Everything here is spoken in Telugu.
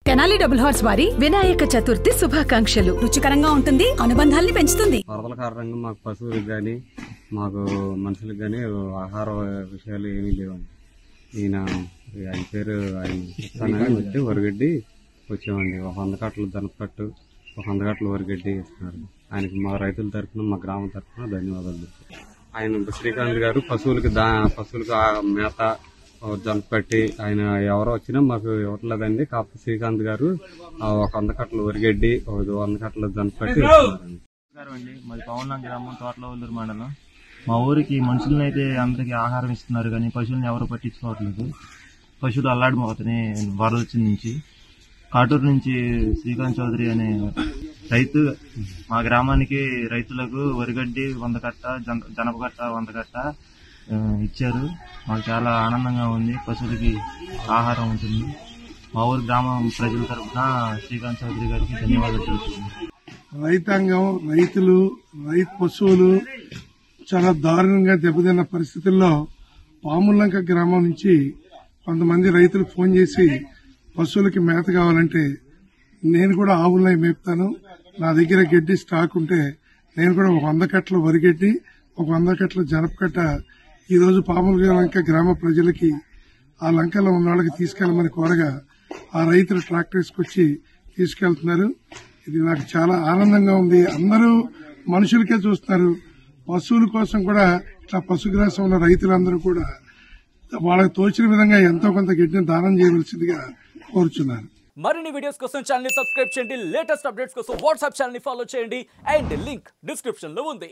తెనాలి డబుల్ హార్స్ వారి వినాయక చతుర్థి శుభాకాంక్షలు. రుచికరంగా ఉంటుంది, అనుబంధాల్ని పెంచుతుంది. వరదల కారణంగా మాకు పశువులకు గాని మాకు మనుషులకు గాని ఆహార విషయాలు ఏమీ లేవండి. ఆయన పేరు ఆయన వచ్చి వరిగడ్డి వచ్చామండి. 100 కట్టలు దనపట్టు, 100 కట్టలు వరిగడ్డి ఇస్తున్నారు. ఆయనకి మా రైతుల తరఫున, మా గ్రామం తరఫున ధన్యవాదాలు. ఆయన శ్రీకాంత్ గారు పశువులకు మేత జనపట్టి ఆయన ఎవరో వచ్చినా మాకు ఇవ్వట్లేదండి. కాకపోతే శ్రీకాంత్ గారు 100 కట్టలు వరిగడ్డి, 100 కట్టలు జనపట్టి అండి. మాది పవన్ గ్రామం, తోటలవల్లూరు మండలం. మా ఊరికి మనుషులను అయితే అందరికి ఆహారం ఇస్తున్నారు, కానీ పశువులను ఎవరు పట్టించుకోవట్లేదు. పశువులు అల్లాడిపోతున్నాయి వరద వచ్చిన నుంచి. కాటూరు నుంచి శ్రీకాంత్ చౌదరి అనే రైతు మా గ్రామానికి రైతులకు వరిగడ్డి 100 కట్ట, జనపకట్ట 100 కట్ట ఇచ్చారు. మాకు చాలా ఆనందంగా ఉంది. పశువులకి ఆహారం ఉంటుంది. మా ఊరు గ్రామం ప్రజల తరఫున శ్రీకాంత్ చౌదరి గారికి ధన్యవాదాలు తెలుపుతున్నాను. రైతాంగం, రైతులు, పశువులు చాలా దారుణంగా దెబ్బతిన్న పరిస్థితుల్లో పాముల్లంక గ్రామం నుంచి కొంతమంది రైతులు ఫోన్ చేసి పశువులకి మేత కావాలంటే, నేను కూడా ఆవులై మేపుతాను, నా దగ్గర గడ్డి స్టాక్ ఉంటే నేను కూడా 100 కట్టల వరిగడ్డి, 100 కట్టల జనపకట్ట ఈ రోజు పాములంక గ్రామ ప్రజలకి, ఆ లంకలో ఉన్న వాళ్ళకి తీసుకెళ్లమని కోరగా ఆ రైతులు ట్రాక్టర్స్కి వచ్చి తీసుకెళ్తున్నారు. ఇది నాకు చాలా ఆనందంగా ఉంది. అందరూ మనుషులకే చూస్తున్నారు. పశువుల కోసం కూడా ఇట్లా పశుగ్రాసం ఉన్న రైతులందరూ కూడా వాళ్ళకి తోచిన విధంగా ఎంతో కొంత గడ్డిని దానం చేయవలసిందిగా కోరుచున్నారు. మరిన్ని వీడియోస్ కోసం ఛానల్ ని సబ్స్క్రైబ్ చేయండి. లేటెస్ట్ అప్డేట్స్ కోసం వాట్సాప్ ఛానల్ ని ఫాలో చేయండి. అండ్ లింక్ డిస్క్రిప్షన్ లో ఉంది.